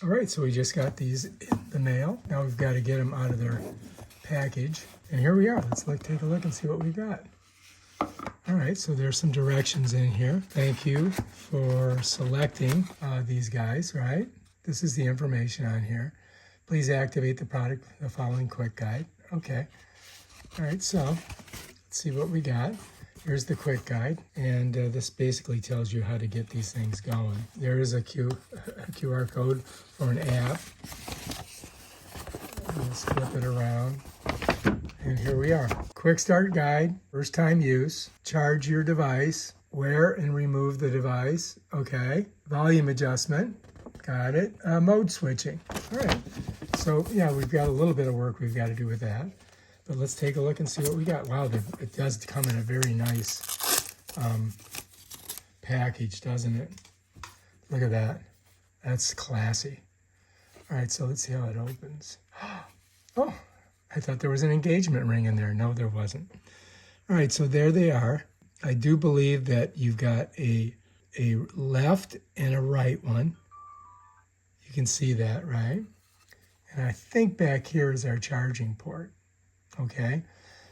All right, so we just got these in the mail. Now we've got to get them out of their package. And here we are. Let's take a look and see what we got. All right, so there's some directions in here. Thank you for selecting these guys, right? This is the information on here. Please activate the following quick guide. Okay. All right, so let's see what we got. Here's the quick guide, and this basically tells you how to get these things going. There is a QR code for an app. Let's flip it around. And here we are. Quick start guide, first time use, charge your device, wear and remove the device, okay. Volume adjustment, got it. Mode switching, all right. So yeah, we've got a little bit of work we've got to do with that. But let's take a look and see what we got. Wow, it does come in a very nice package, doesn't it? Look at that, that's classy. All right, so let's see how it opens. Oh, I thought there was an engagement ring in there. No, there wasn't. All right, so there they are. I do believe that you've got a left and a right one. You can see that, right? And I think back here is our charging port, okay?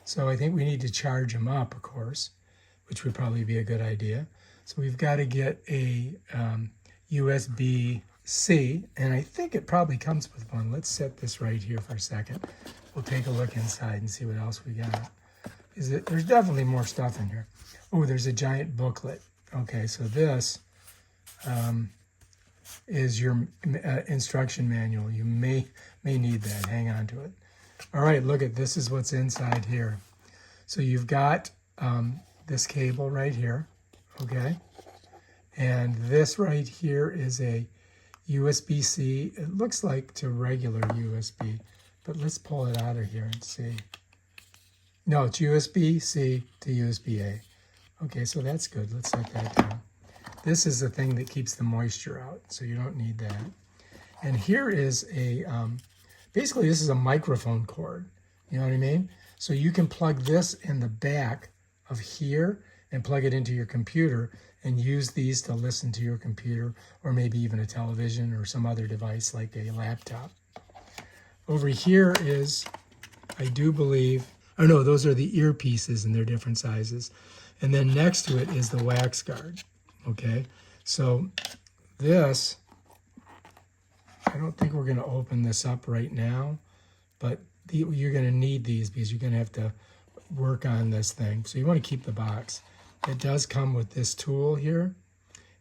So I think we need to charge them up, of course, which would probably be a good idea. So we've got to get a USB-C, and I think it probably comes with one. Let's set this right here for a second. We'll take a look inside and see what else we got. There's definitely more stuff in here. Oh, there's a giant booklet. Okay, so this is your instruction manual. You may need that. Hang on to it. All right, look at this is what's inside here. So you've got this cable right here, okay? And this right here is a USB-C. It looks like to regular USB. But let's pull it out of here and see. No, it's USB-C to USB-A. Okay, so that's good. Let's set that down. This is the thing that keeps the moisture out, so you don't need that. And here is basically this is a microphone cord. You know what I mean? So you can plug this in the back of here and plug it into your computer and use these to listen to your computer or maybe even a television or some other device like a laptop. Over here is, I do believe, oh no, those are the earpieces and they're different sizes. And then next to it is the wax guard, okay? So this, I don't think we're gonna open this up right now, but you're gonna need these because you're gonna have to work on this thing. So you wanna keep the box. It does come with this tool here,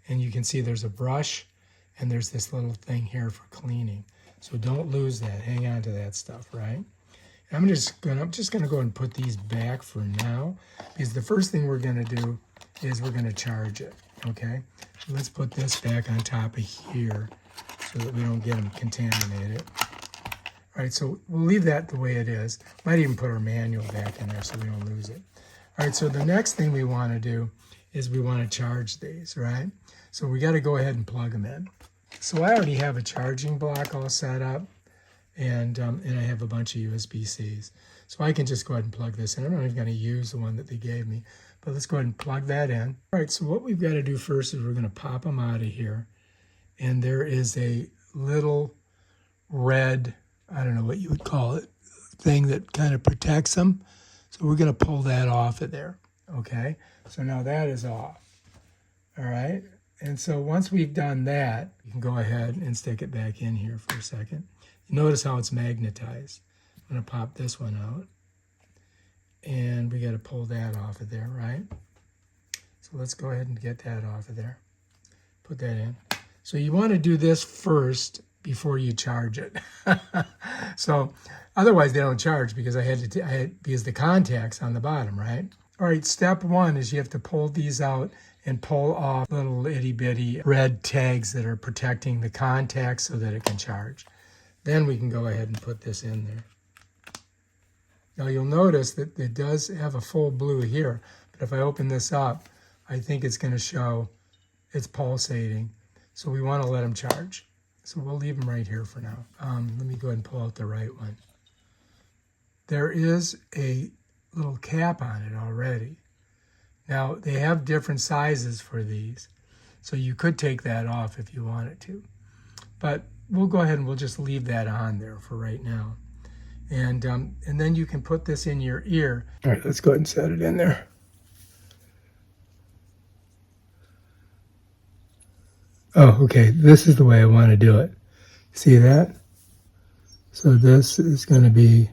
and you can see there's a brush and there's this little thing here for cleaning. So don't lose that. Hang on to that stuff, right? And I'm just gonna go and put these back for now, because the first thing we're gonna do is we're gonna charge it. Okay. So let's put this back on top of here so that we don't get them contaminated. All right. So we'll leave that the way it is. Might even put our manual back in there so we don't lose it. All right. So the next thing we want to do is we want to charge these, right? So we got to go ahead and plug them in. So I already have a charging block all set up, and I have a bunch of USB-Cs. So I can just go ahead and plug this in. I'm not even going to use the one that they gave me, but let's go ahead and plug that in. All right, so what we've got to do first is we're going to pop them out of here, and there is a little red, I don't know what you would call it, thing that kind of protects them. So we're going to pull that off of there, okay? So now that is off, all right? And so once we've done that, you can go ahead and stick it back in here for a second. You notice how it's magnetized. I'm going to pop this one out. And we got to pull that off of there, right? So let's go ahead and get that off of there. Put that in. So you want to do this first before you charge it. So otherwise they don't charge because because the contact's on the bottom, right? All right, step one is you have to pull these out and pull off little itty bitty red tags that are protecting the contacts so that it can charge. Then we can go ahead and put this in there. Now you'll notice that it does have a full blue here, but if I open this up, I think it's going to show it's pulsating. So we want to let them charge. So we'll leave them right here for now. Let me go ahead and pull out the right one. There is a little cap on it already. Now, they have different sizes for these, so you could take that off if you wanted to. But we'll go ahead and we'll just leave that on there for right now. And then you can put this in your ear. All right, let's go ahead and set it in there. Oh, okay, this is the way I want to do it. See that? So this is going to be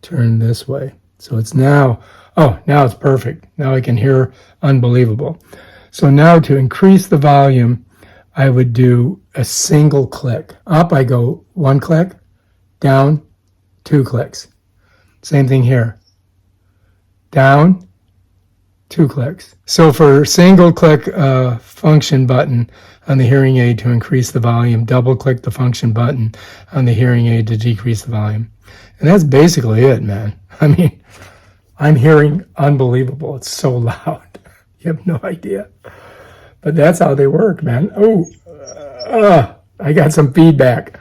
turned this way. So it's now, oh, now it's perfect. Now I can hear unbelievable. So now to increase the volume, I would do a single click. Up, I go 1 click, down, 2 clicks. Same thing here. Down, 2 clicks. So for single click function button on the hearing aid to increase the volume, double click the function button on the hearing aid to decrease the volume. And that's basically it, man. I mean, I'm hearing unbelievable. It's so loud. You have no idea. But that's how they work, man. Oh, I got some feedback.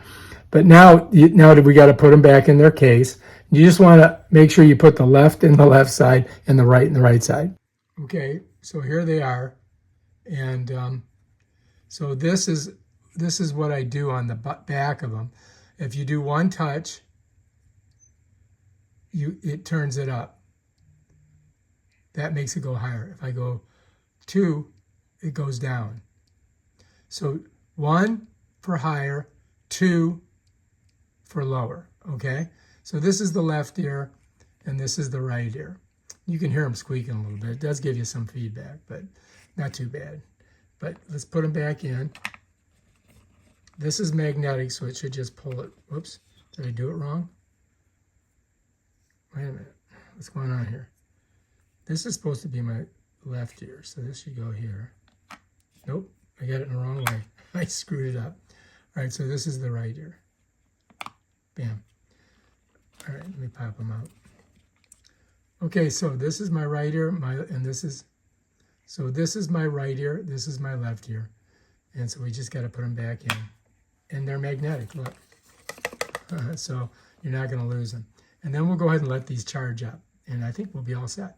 But now we got to put them back in their case. You just want to make sure you put the left in the left side and the right in the right side. Okay, so here they are. And so this is what I do on the back of them. If you do 1 touch, it turns it up. That makes it go higher. If I go 2, it goes down. So 1 for higher, 2 for lower, okay? So this is the left ear, and this is the right ear. You can hear them squeaking a little bit. It does give you some feedback, but not too bad. But let's put them back in. This is magnetic, so it should just pull it. Whoops, did I do it wrong? Wait a minute, what's going on here? This is supposed to be my left ear, so this should go here. Nope, I got it in the wrong way. I screwed it up. All right, so this is the right ear. Bam. All right, let me pop them out. Okay, so this is my right ear, this is my right ear, this is my left ear. And so we just got to put them back in. And they're magnetic, look. So you're not going to lose them. And then we'll go ahead and let these charge up. And I think we'll be all set.